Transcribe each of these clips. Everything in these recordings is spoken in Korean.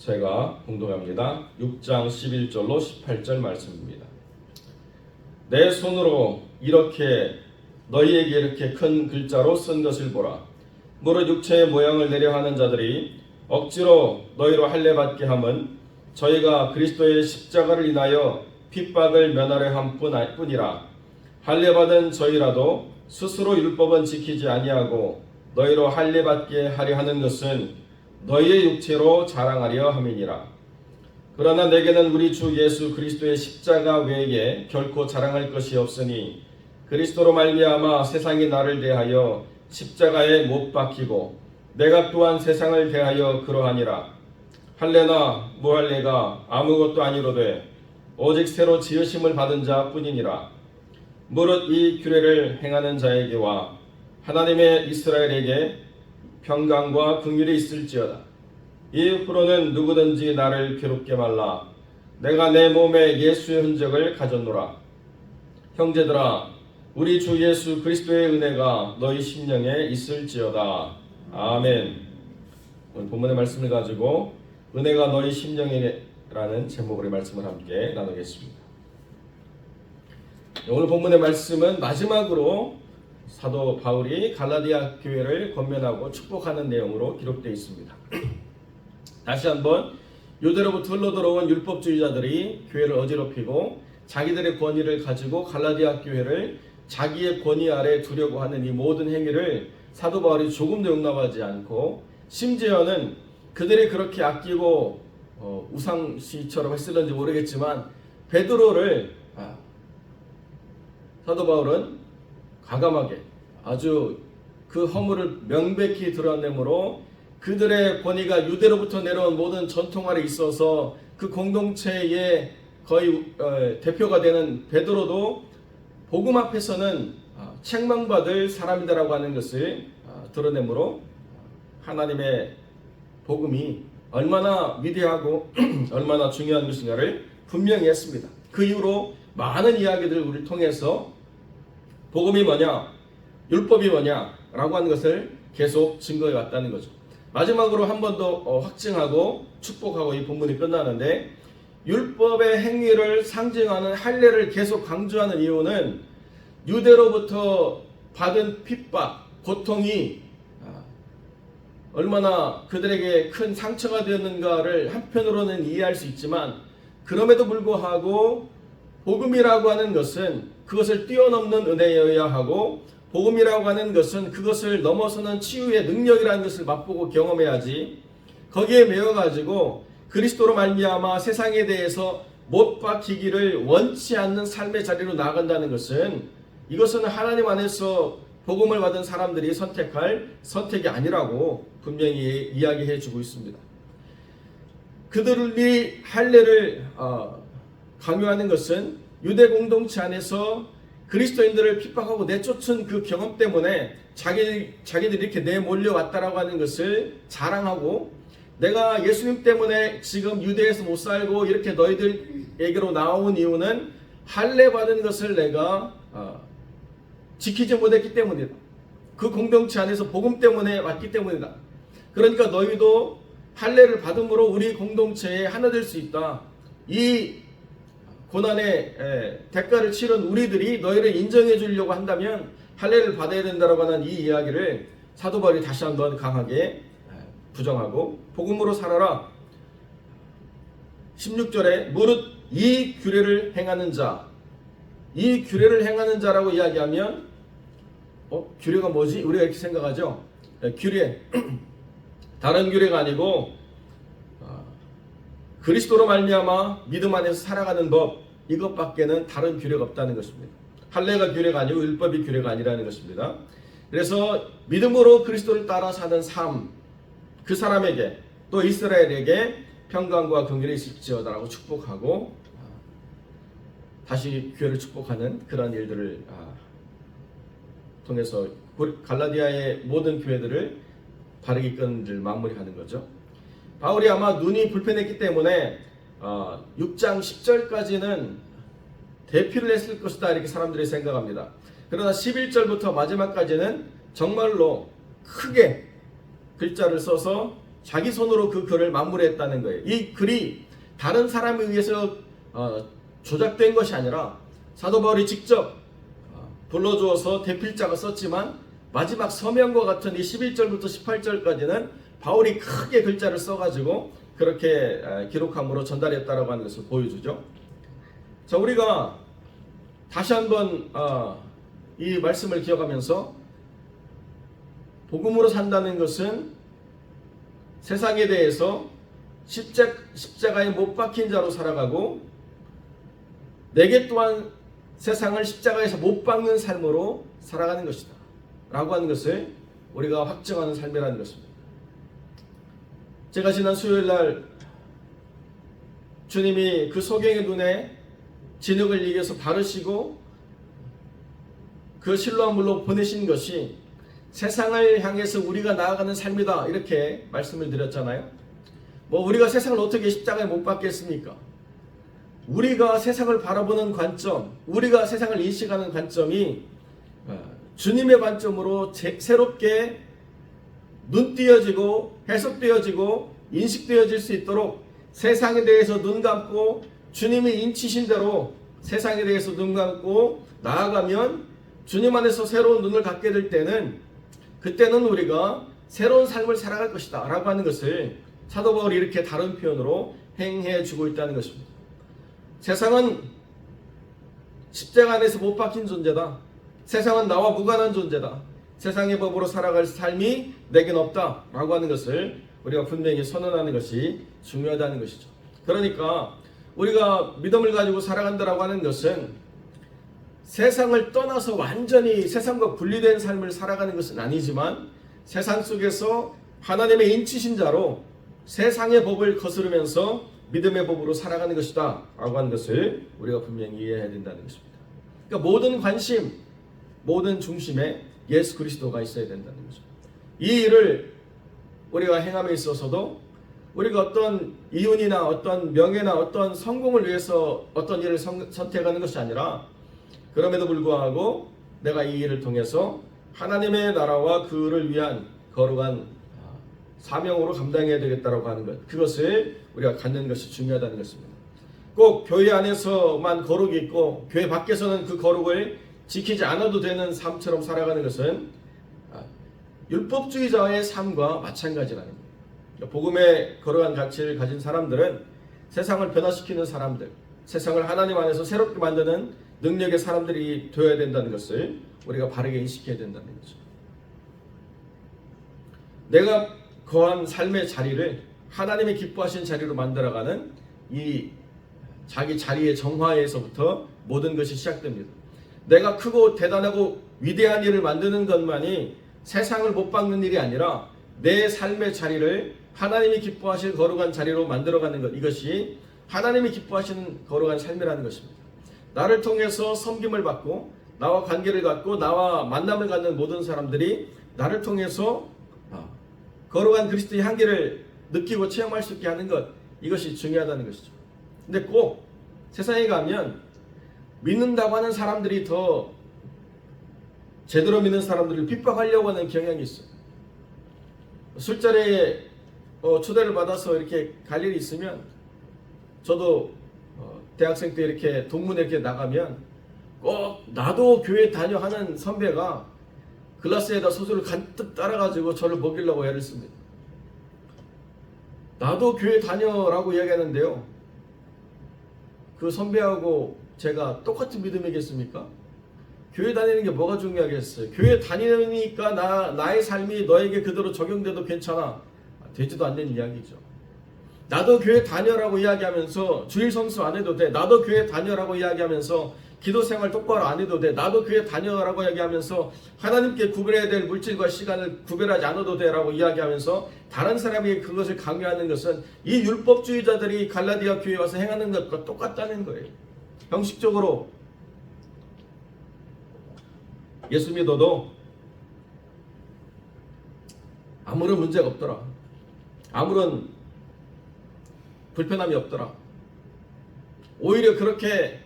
제가 봉독합니다. 6장 11절로 18절 말씀입니다. 내 손으로 너희에게 이렇게 큰 글자로 쓴 것을 보라. 무릇 육체의 모양을 내려 하는 자들이 억지로 너희로 할례받게 함은 저희가 그리스도의 십자가를 인하여 핍박을 면하려 함 뿐이라. 할례받은 저희라도 스스로 율법은 지키지 아니하고 너희로 할례받게 하려 하는 것은 너희의 육체로 자랑하려 함이니라. 그러나 내게는 우리 주 예수 그리스도의 십자가 외에 결코 자랑할 것이 없으니 그리스도로 말미암아 세상이 나를 대하여 십자가에 못 박히고 내가 또한 세상을 대하여 그러하니라. 할례나 무할례가 아무것도 아니로되 오직 새로 지으심을 받은 자뿐이니라. 무릇 이 규례를 행하는 자에게와 하나님의 이스라엘에게 평강과 긍휼이 있을지어다. 이후로는 누구든지 나를 괴롭게 말라. 내가 내 몸에 예수의 흔적을 가졌노라. 형제들아, 우리 주 예수 그리스도의 은혜가 너희 심령에 있을지어다. 아멘. 오늘 본문의 말씀을 가지고 은혜가 너희 심령에라는 제목으로 말씀을 함께 나누겠습니다. 오늘 본문의 말씀은 마지막으로 사도 바울이 갈라디아 교회를 권면하고 축복하는 내용으로 기록되어 있습니다. 다시 한번 유대로부터 흘러들어온 율법주의자들이 교회를 어지럽히고 자기들의 권위를 가지고 갈라디아 교회를 자기의 권위 아래 두려고 하는 이 모든 행위를 사도 바울이 조금도 용납하지 않고 심지어는 그들이 그렇게 아끼고 우상시처럼 했을는지 모르겠지만 베드로를 사도 바울은 과감하게 아주 그 허물을 명백히 드러내므로 그들의 권위가 유대로부터 내려온 모든 전통 아래 있어서 그 공동체의 거의 대표가 되는 베드로도 복음 앞에서는 책망받을 사람이다라고 하는 것을 드러내므로 하나님의 복음이 얼마나 위대하고 얼마나 중요한 것인가를 분명히 했습니다. 그 이후로 많은 이야기들을 우리를 통해서 복음이 뭐냐, 율법이 뭐냐라고 하는 것을 계속 증거해 왔다는 거죠. 마지막으로 한 번 더 확증하고 축복하고 이 본문이 끝나는데, 율법의 행위를 상징하는 할례를 계속 강조하는 이유는 유대로부터 받은 핍박, 고통이 얼마나 그들에게 큰 상처가 되었는가를 한편으로는 이해할 수 있지만, 그럼에도 불구하고 복음이라고 하는 것은 그것을 뛰어넘는 은혜여야 하고, 복음이라고 하는 것은 그것을 넘어서는 치유의 능력이라는 것을 맛보고 경험해야지, 거기에 매여가지고 그리스도로 말미암아 세상에 대해서 못 박히기를 원치 않는 삶의 자리로 나아간다는 것은, 이것은 하나님 안에서 복음을 받은 사람들이 선택할 선택이 아니라고 분명히 이야기해 주고 있습니다. 그들이 할례를 강요하는 것은 유대 공동체 안에서 그리스도인들을 핍박하고 내쫓은 그 경험 때문에 자기들이 이렇게 내몰려왔다라고 하는 것을 자랑하고, 내가 예수님 때문에 지금 유대에서 못 살고 이렇게 너희들에게로 나온 이유는 할례 받은 것을 내가 지키지 못했기 때문이다. 그 공동체 안에서 복음 때문에 왔기 때문이다. 그러니까 너희도 할례를 받음으로 우리 공동체에 하나 될 수 있다. 이 고난의 대가를 치른 우리들이 너희를 인정해 주려고 한다면 할례를 받아야 된다라고 하는 이 이야기를 사도 바울이 다시 한번 강하게 부정하고, 복음으로 살아라. 16절에 무릇 이 규례를 행하는 자, 이 규례를 행하는 자라고 이야기하면 규례가 뭐지? 우리가 이렇게 생각하죠. 규례, 다른 규례가 아니고 그리스도로 말미암아 믿음 안에서 살아가는 법, 이것밖에는 다른 규례가 없다는 것입니다. 할례가 규례가 아니고 율법이 규례가 아니라는 것입니다. 그래서 믿음으로 그리스도를 따라 사는 삶, 그 사람에게 또 이스라엘에게 평강과 긍휼이 있을지어다라고 축복하고, 다시 교회를 축복하는 그런 일들을 통해서 갈라디아의 모든 교회들을 바르게 이끄는 줄 마무리하는 거죠. 바울이 아마 눈이 불편했기 때문에 6장 10절까지는 대피를 했을 것이다, 이렇게 사람들이 생각합니다. 그러나 11절부터 마지막까지는 정말로 크게 글자를 써서 자기 손으로 그 글을 마무리했다는 거예요. 이 글이 다른 사람에 의해서 조작된 것이 아니라 사도 바울이 직접 불러주어서 대필자가 썼지만 마지막 서명과 같은 이 11절부터 18절까지는 바울이 크게 글자를 써가지고 그렇게 기록함으로 전달했다라고 하는 것을 보여주죠. 자, 우리가 다시 한번 이 말씀을 기억하면서 복음으로 산다는 것은 세상에 대해서 십자가에 못 박힌 자로 살아가고 내게 또한 세상을 십자가에서 못 박는 삶으로 살아가는 것이다 라고 하는 것을 우리가 확증하는 삶이라는 것입니다. 제가 지난 수요일날 주님이 그 소경의 눈에 진흙을 이겨서 바르시고 그 실로암 물로 보내신 것이 세상을 향해서 우리가 나아가는 삶이다 이렇게 말씀을 드렸잖아요. 우리가 세상을 어떻게 십자가에 못 박겠습니까? 우리가 세상을 바라보는 관점, 우리가 세상을 인식하는 관점이 주님의 관점으로 새롭게 눈띄어지고 해석되어지고 인식되어질 수 있도록 세상에 대해서 눈 감고 주님이 인치신 대로 세상에 대해서 눈 감고 나아가면 주님 안에서 새로운 눈을 갖게 될 때는 그때는 우리가 새로운 삶을 살아갈 것이다 라고 하는 것을 사도 바울이 이렇게 다른 표현으로 행해 주고 있다는 것입니다. 세상은 십자가 안에서 못 박힌 존재다. 세상은 나와 무관한 존재다. 세상의 법으로 살아갈 삶이 내겐 없다 라고 하는 것을 우리가 분명히 선언하는 것이 중요하다는 것이죠. 그러니까 우리가 믿음을 가지고 살아간다라고 하는 것은 세상을 떠나서 완전히 세상과 분리된 삶을 살아가는 것은 아니지만 세상 속에서 하나님의 인치신 자로 세상의 법을 거스르면서 믿음의 법으로 살아가는 것이다 라고 하는 것을 우리가 분명히 이해해야 된다는 것입니다. 그러니까 모든 관심, 모든 중심에 예수 그리스도가 있어야 된다는 거죠. 이 일을 우리가 행함에 있어서도 우리가 어떤 이윤이나 어떤 명예나 어떤 성공을 위해서 어떤 일을 선택하는 것이 아니라 그럼에도 불구하고 내가 이 일을 통해서 하나님의 나라와 그를 위한 거룩한 사명으로 감당해야 되겠다라고 하는 것, 그것을 우리가 갖는 것이 중요하다는 것입니다. 꼭 교회 안에서만 거룩이 있고 교회 밖에서는 그 거룩을 지키지 않아도 되는 삶처럼 살아가는 것은 율법주의자의 삶과 마찬가지라는 거예요. 그러니까 복음의 거룩한 가치를 가진 사람들은 세상을 변화시키는 사람들, 세상을 하나님 안에서 새롭게 만드는 능력의 사람들이 되어야 된다는 것을 우리가 바르게 인식해야 된다는 거죠. 내가 거한 삶의 자리를 하나님이 기뻐하시는 자리로 만들어가는 이 자기 자리의 정화에서부터 모든 것이 시작됩니다. 내가 크고 대단하고 위대한 일을 만드는 것만이 세상을 못 박는 일이 아니라 내 삶의 자리를 하나님이 기뻐하시는 거룩한 자리로 만들어가는 것, 이것이 하나님이 기뻐하시는 거룩한 삶이라는 것입니다. 나를 통해서 섬김을 받고 나와 관계를 갖고 나와 만남을 갖는 모든 사람들이 나를 통해서 거룩한 그리스도의 향기를 느끼고 체험할 수 있게 하는 것, 이것이 중요하다는 것이죠. 근데 꼭 세상에 가면 믿는다고 하는 사람들이 더 제대로 믿는 사람들을 핍박하려고 하는 경향이 있어요. 술자리에 초대를 받아서 이렇게 갈 일이 있으면 저도 대학생 때 이렇게 동문회 이렇게 나가면 꼭 나도 교회 다녀 하는 선배가 글라스에다 소주를 간뜩 따라가지고 저를 먹이려고 애를 씁니다. 나도 교회 다녀라고 이야기하는데요, 그 선배하고 제가 똑같은 믿음이겠습니까? 교회 다니는 게 뭐가 중요하겠어요? 교회 다니니까 나의 삶이 너에게 그대로 적용돼도 괜찮아. 되지도 않는 이야기죠. 나도 교회 다녀라고 이야기하면서 주일 성수 안 해도 돼. 나도 교회 다녀라고 이야기하면서 기도 생활 똑바로 안 해도 돼. 나도 교회 다녀라고 이야기하면서 하나님께 구별해야 될 물질과 시간을 구별하지 않아도 돼 라고 이야기하면서 다른 사람에게 그것을 강요하는 것은 이 율법주의자들이 갈라디아 교회에 와서 행하는 것과 똑같다는 거예요. 형식적으로 예수 믿어도 아무런 문제가 없더라. 아무런 불편함이 없더라. 오히려 그렇게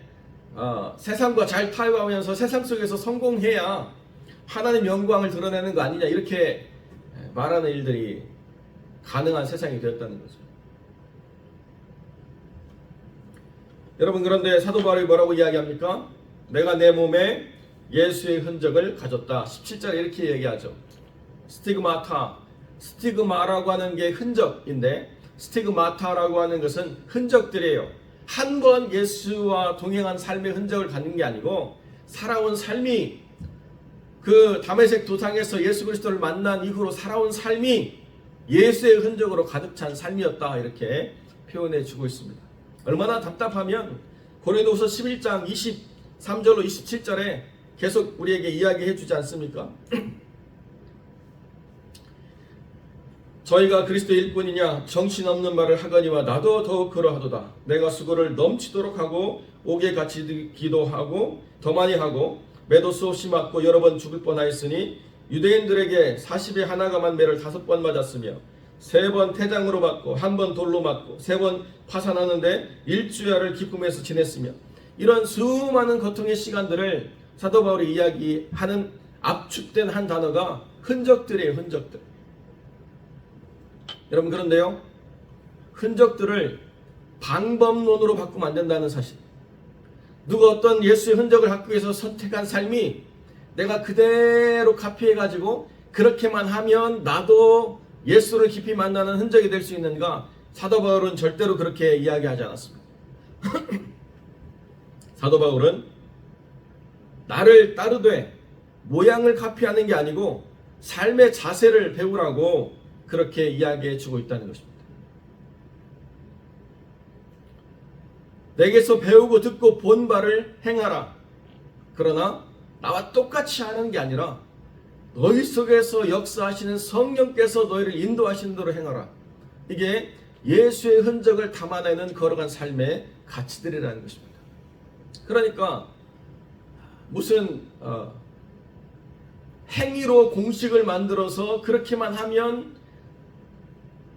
세상과 잘 타협하면서 세상 속에서 성공해야 하나님 영광을 드러내는 거 아니냐, 이렇게 말하는 일들이 가능한 세상이 되었다는 거죠. 여러분, 그런데 사도 바울이 뭐라고 이야기합니까? 내가 내 몸에 예수의 흔적을 가졌다. 17절에 이렇게 얘기하죠. 스티그마타, 스티그마라고 하는 게 흔적인데, 스티그마타라고 하는 것은 흔적들이에요. 한 번 예수와 동행한 삶의 흔적을 갖는 게 아니고, 살아온 삶이, 그 다메섹 도상에서 예수 그리스도를 만난 이후로 살아온 삶이 예수의 흔적으로 가득 찬 삶이었다, 이렇게 표현해 주고 있습니다. 얼마나 답답하면 고린도후서 11장 23절로 27절에 계속 우리에게 이야기해 주지 않습니까? 저희가 그리스도의 일꾼이냐 정신없는 말을 하거니와 나도 더욱 그러하도다. 내가 수고를 넘치도록 하고 옥에 갇히기도 하고 더 많이 하고 매도 수없이 맞고 여러 번 죽을 뻔하였으니 유대인들에게 40에 하나가만 매를 5번 맞았으며 3번 태장으로 맞고 1번 돌로 맞고 3번 파산하는데 일주야를 기쁨에서 지냈으며, 이런 수많은 고통의 시간들을 사도 바울이 이야기하는 압축된 한 단어가 흔적들이에요. 흔적들. 여러분, 그런데요, 흔적들을 방법론으로 바꾸면 안 된다는 사실. 누가 어떤 예수의 흔적을 갖기 위해서 선택한 삶이 내가 그대로 카피해가지고 그렇게만 하면 나도 예수를 깊이 만나는 흔적이 될 수 있는가? 사도 바울은 절대로 그렇게 이야기하지 않았습니다. 사도 바울은 나를 따르되 모양을 카피하는 게 아니고 삶의 자세를 배우라고 그렇게 이야기해 주고 있다는 것입니다. 내게서 배우고 듣고 본 바를 행하라. 그러나 나와 똑같이 하는 게 아니라 너희 속에서 역사하시는 성령께서 너희를 인도하시는 대로 행하라. 이게 예수의 흔적을 담아내는 걸어간 삶의 가치들이라는 것입니다. 그러니까 무슨 행위로 공식을 만들어서 그렇게만 하면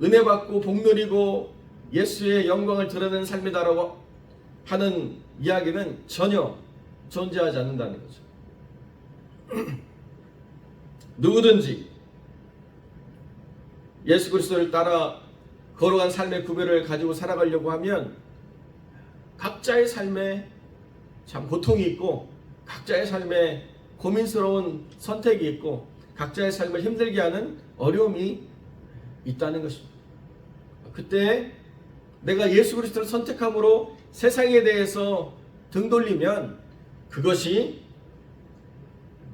은혜 받고 복 누리고 예수의 영광을 드러내는 삶이다라고 하는 이야기는 전혀 존재하지 않는다는 거죠. 누구든지 예수 그리스도를 따라 걸어간 삶의 구별을 가지고 살아가려고 하면 각자의 삶에 참 고통이 있고, 각자의 삶에 고민스러운 선택이 있고, 각자의 삶을 힘들게 하는 어려움이 있다는 것입니다. 그때 내가 예수 그리스도를 선택함으로 세상에 대해서 등 돌리면 그것이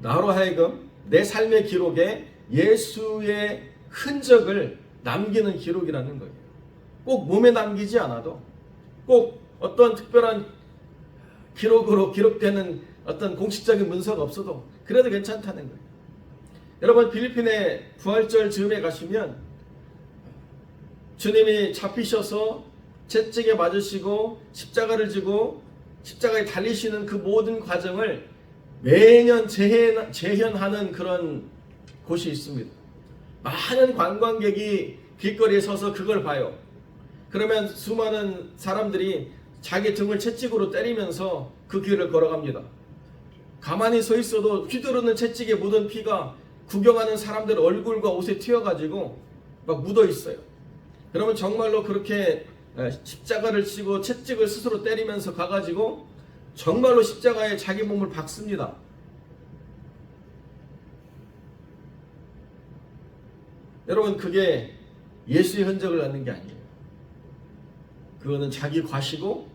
나로 하여금 내 삶의 기록에 예수의 흔적을 남기는 기록이라는 거예요. 꼭 몸에 남기지 않아도, 꼭 어떤 특별한 기록으로 기록되는 어떤 공식적인 문서가 없어도 그래도 괜찮다는 거예요. 여러분, 필리핀의 부활절 즈음에 가시면 주님이 잡히셔서 채찍에 맞으시고 십자가를 지고 십자가에 달리시는 그 모든 과정을 매년 재현하는 그런 곳이 있습니다. 많은 관광객이 길거리에 서서 그걸 봐요. 그러면 수많은 사람들이 자기 등을 채찍으로 때리면서 그 길을 걸어갑니다. 가만히 서 있어도 휘두르는 채찍에 묻은 피가 구경하는 사람들 얼굴과 옷에 튀어가지고 막 묻어 있어요. 그러면 정말로 그렇게 십자가를 치고 채찍을 스스로 때리면서 가가지고 정말로 십자가에 자기 몸을 박습니다. 여러분, 그게 예수의 흔적을 낳는 게 아니에요. 그거는 자기 과시고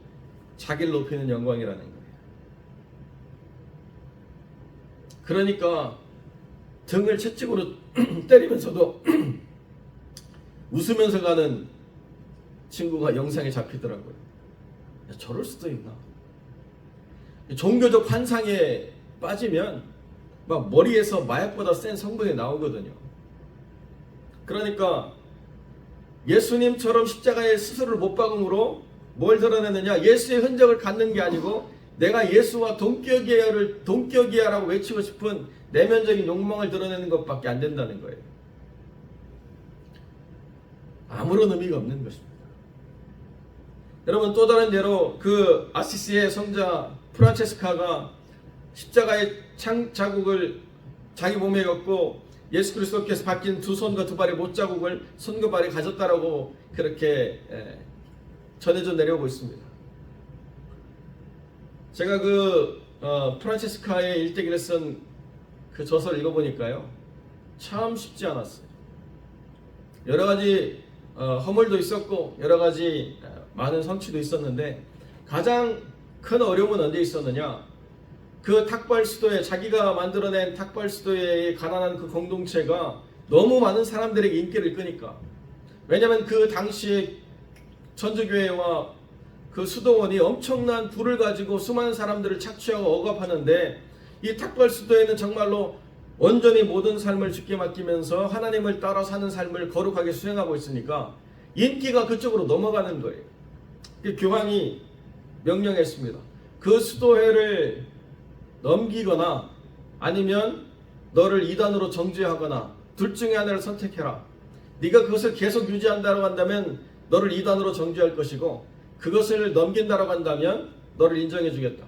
자기를 높이는 영광이라는 거예요. 그러니까 등을 채찍으로 때리면서도 웃으면서 가는 친구가 영상에 잡히더라고요. 야, 저럴 수도 있나? 종교적 환상에 빠지면 막 머리에서 마약보다 센 성분이 나오거든요. 그러니까 예수님처럼 십자가에 스스로를 못 박음으로 뭘 드러내느냐? 예수의 흔적을 갖는 게 아니고 내가 예수와 동격이야라고 외치고 싶은 내면적인 욕망을 드러내는 것밖에 안 된다는 거예요. 아무런 의미가 없는 것입니다. 여러분, 또 다른 예로 그 아시시의 성자 프란체스카가 십자가의 창 자국을 자기 몸에 걷고 예수 그리스도께서 바뀐 두 손과 두 발의 못자국을 손과 발이 가졌다라고 그렇게 전해져 내려오고 있습니다. 제가 프란치스카의 일대기를 쓴 그 저서를 읽어보니까요, 참 쉽지 않았어요. 여러 가지 허물도 있었고 여러 가지 많은 성취도 있었는데, 가장 큰 어려움은 언제 있었느냐? 그 탁발 수도에, 자기가 만들어낸 탁발 수도의 가난한 그 공동체가 너무 많은 사람들에게 인기를 끄니까. 왜냐하면 그 당시에 천주교회와 그 수도원이 엄청난 부를 가지고 수많은 사람들을 착취하고 억압하는데, 이 탁발 수도에는 정말로 온전히 모든 삶을 주께 맡기면서 하나님을 따라 사는 삶을 거룩하게 수행하고 있으니까 인기가 그쪽으로 넘어가는 거예요. 교황이 명령했습니다. 그 수도회를 넘기거나 아니면 너를 이단으로 정죄하거나 둘 중에 하나를 선택해라. 네가 그것을 계속 유지한다고 한다면 너를 이단으로 정죄할 것이고, 그것을 넘긴다고 한다면 너를 인정해 주겠다.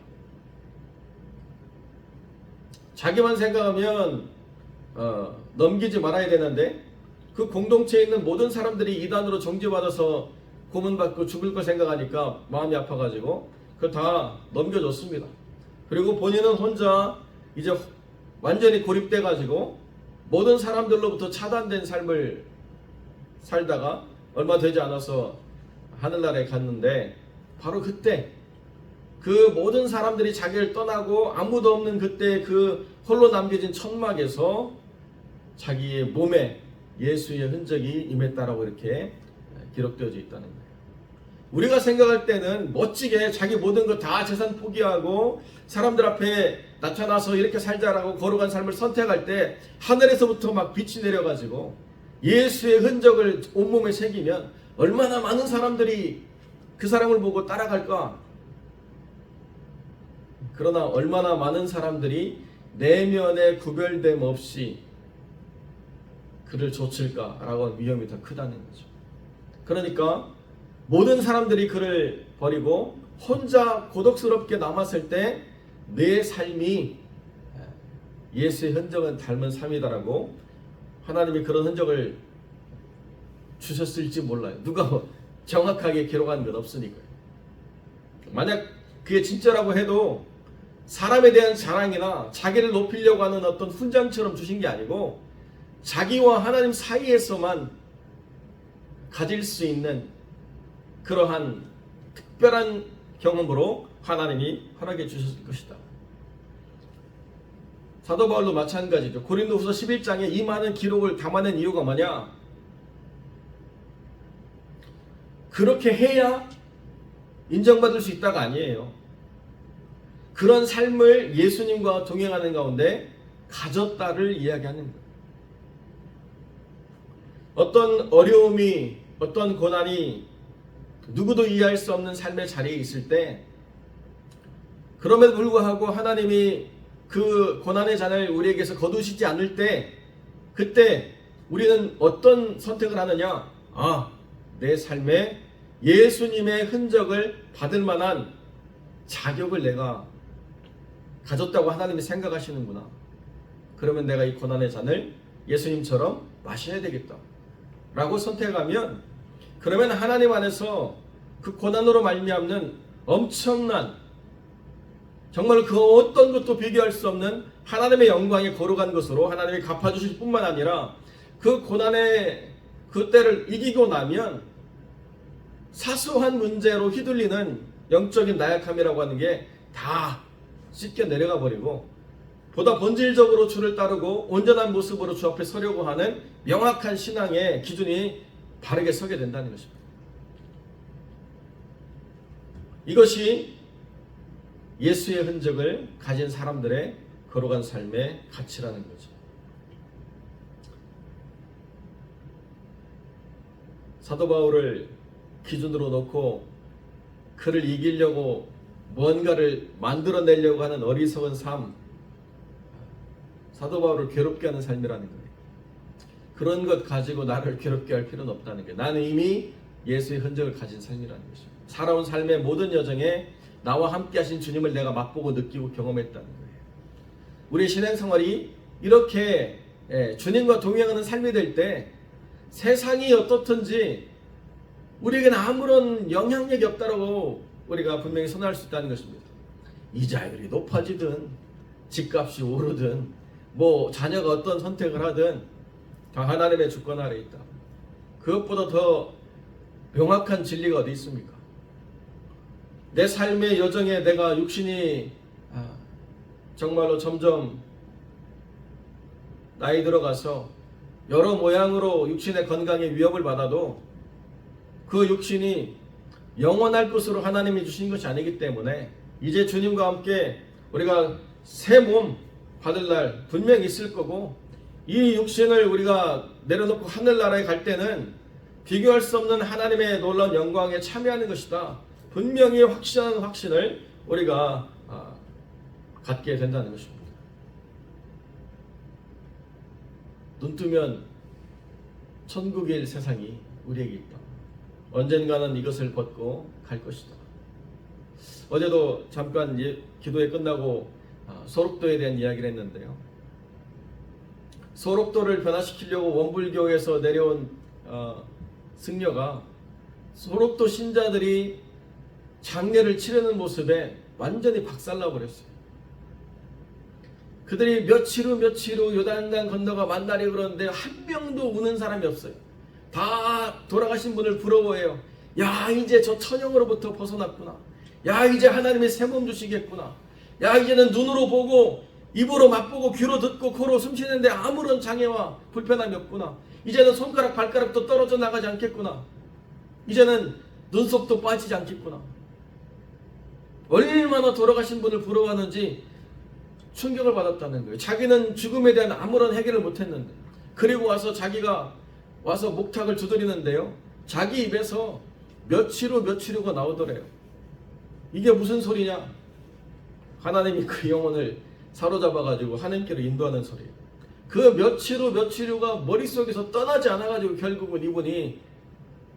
자기만 생각하면 넘기지 말아야 되는데, 그 공동체에 있는 모든 사람들이 이단으로 정죄받아서 고문받고 죽을 걸 생각하니까 마음이 아파가지고 그걸 다 넘겨줬습니다. 그리고 본인은 혼자 이제 완전히 고립돼가지고 모든 사람들로부터 차단된 삶을 살다가 얼마 되지 않아서 하늘나라에 갔는데, 바로 그때 그 모든 사람들이 자기를 떠나고 아무도 없는 그때 그 홀로 남겨진 천막에서 자기의 몸에 예수의 흔적이 임했다라고 이렇게 기록되어져 있다는 거예요. 우리가 생각할 때는 멋지게 자기 모든 것 다 재산 포기하고 사람들 앞에 나타나서 이렇게 살자라고 거룩한 삶을 선택할 때, 하늘에서부터 막 빛이 내려가지고 예수의 흔적을 온몸에 새기면 얼마나 많은 사람들이 그 사람을 보고 따라갈까? 그러나 얼마나 많은 사람들이 내면의 구별됨 없이 그를 좇을까라고 하는 위험이 더 크다는 거죠. 그러니까 모든 사람들이 그를 버리고 혼자 고독스럽게 남았을 때 내 삶이 예수의 흔적은 닮은 삶이다라고 하나님이 그런 흔적을 주셨을지 몰라요. 누가 정확하게 기록한 건 없으니까요. 만약 그게 진짜라고 해도 사람에 대한 자랑이나 자기를 높이려고 하는 어떤 훈장처럼 주신 게 아니고, 자기와 하나님 사이에서만 가질 수 있는 그러한 특별한 경험으로 하나님이 허락해 주셨을 것이다. 사도 바울도 마찬가지죠. 고린도후서 11장에 이 많은 기록을 담아낸 이유가 뭐냐? 그렇게 해야 인정받을 수 있다가 아니에요. 그런 삶을 예수님과 동행하는 가운데 가졌다를 이야기하는 거예요. 어떤 어려움이, 어떤 고난이 누구도 이해할 수 없는 삶의 자리에 있을 때, 그럼에도 불구하고 하나님이 그 고난의 잔을 우리에게서 거두시지 않을 때, 그때 우리는 어떤 선택을 하느냐? 내 삶에 예수님의 흔적을 받을 만한 자격을 내가 가졌다고 하나님이 생각하시는구나. 그러면 내가 이 고난의 잔을 예수님처럼 마셔야 되겠다 라고 선택하면, 그러면 하나님 안에서 그 고난으로 말미암는 엄청난, 정말 그 어떤 것도 비교할 수 없는 하나님의 영광에 거룩한 것으로 하나님이 갚아주실 뿐만 아니라, 그 고난의 그 때를 이기고 나면 사소한 문제로 휘둘리는 영적인 나약함이라고 하는 게 다 씻겨 내려가 버리고, 보다 본질적으로 주를 따르고 온전한 모습으로 주 앞에 서려고 하는 명확한 신앙의 기준이 바르게 서게 된다는 것입니다. 이것이 예수의 흔적을 가진 사람들의 거룩한 삶의 가치라는 거죠. 사도 바울을 기준으로 놓고 그를 이기려고 뭔가를 만들어내려고 하는 어리석은 삶, 사도 바울을 괴롭게 하는 삶이라는 거예요. 그런 것 가지고 나를 괴롭게 할 필요는 없다는 거예요. 나는 이미 예수의 흔적을 가진 삶이라는 것입니다. 살아온 삶의 모든 여정에 나와 함께 하신 주님을 내가 맛보고 느끼고 경험했다는 거예요. 우리 신앙생활이 이렇게 주님과 동행하는 삶이 될 때 세상이 어떻든지 우리에게는 아무런 영향력이 없다고 우리가 분명히 선언할 수 있다는 것입니다. 이자율이 높아지든 집값이 오르든 자녀가 어떤 선택을 하든 다 하나님의 주권 아래 있다. 그것보다 더 명확한 진리가 어디 있습니까? 내 삶의 여정에 내가 육신이 정말로 점점 나이 들어가서 여러 모양으로 육신의 건강에 위협을 받아도 그 육신이 영원할 것으로 하나님이 주신 것이 아니기 때문에 이제 주님과 함께 우리가 새 몸 받을 날 분명히 있을 거고, 이 육신을 우리가 내려놓고 하늘나라에 갈 때는 비교할 수 없는 하나님의 놀라운 영광에 참여하는 것이다. 분명히 확신하는 확신을 우리가 갖게 된다는 것입니다. 눈 뜨면 천국의 세상이 우리에게 있다. 언젠가는 이것을 벗고 갈 것이다. 어제도 잠깐 기도회 끝나고 소록도에 대한 이야기를 했는데요. 소록도를 변화시키려고 원불교에서 내려온 승려가 소록도 신자들이 장례를 치르는 모습에 완전히 박살나 버렸어요. 그들이 며칠 후 요단강 건너가 만나려 그러는데 한 명도 우는 사람이 없어요. 다 돌아가신 분을 부러워해요. 야, 이제 저 천형으로부터 벗어났구나. 야, 이제 하나님이 새 몸 주시겠구나. 야, 이제는 눈으로 보고 입으로 맛보고 귀로 듣고 코로 숨쉬는데 아무런 장애와 불편함이 없구나. 이제는 손가락 발가락도 떨어져 나가지 않겠구나. 이제는 눈썹도 빠지지 않겠구나. 얼마나 돌아가신 분을 부러워하는지 충격을 받았다는 거예요. 자기는 죽음에 대한 아무런 해결을 못했는데, 그리고 와서 자기가 와서 목탁을 두드리는데요, 자기 입에서 며칠 후가 나오더래요. 이게 무슨 소리냐? 하나님이 그 영혼을 사로잡아가지고 하나님께로 인도하는 소리예요. 그 며칠 후가 머릿속에서 떠나지 않아가지고 결국은 이분이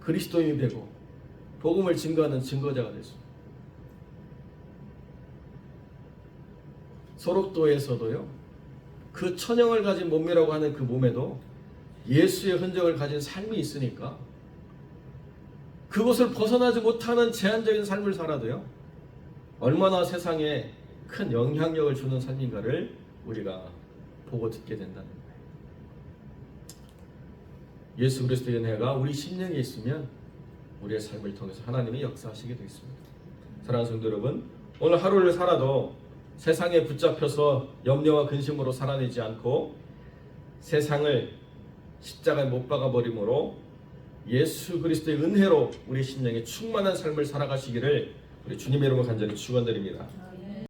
그리스도인이 되고 복음을 증거하는 증거자가 됐습니다. 소록도에서도요, 그 천형을 가진 몸이라고 하는 그 몸에도 예수의 흔적을 가진 삶이 있으니까 그곳을 벗어나지 못하는 제한적인 삶을 살아도요, 얼마나 세상에 큰 영향력을 주는 삶인가를 우리가 보고 듣게 된다는 거예요. 예수 그리스도의 은혜가 우리 심령에 있으면 우리의 삶을 통해서 하나님이 역사하시게 되어 있습니다. 사랑하는 성도 여러분, 오늘 하루를 살아도 세상에 붙잡혀서 염려와 근심으로 살아내지 않고 세상을 십자가에 못 박아 버림으로 예수 그리스도의 은혜로 우리 심령에 충만한 삶을 살아가시기를 우리 주님의 이름으로 간절히 축원드립니다.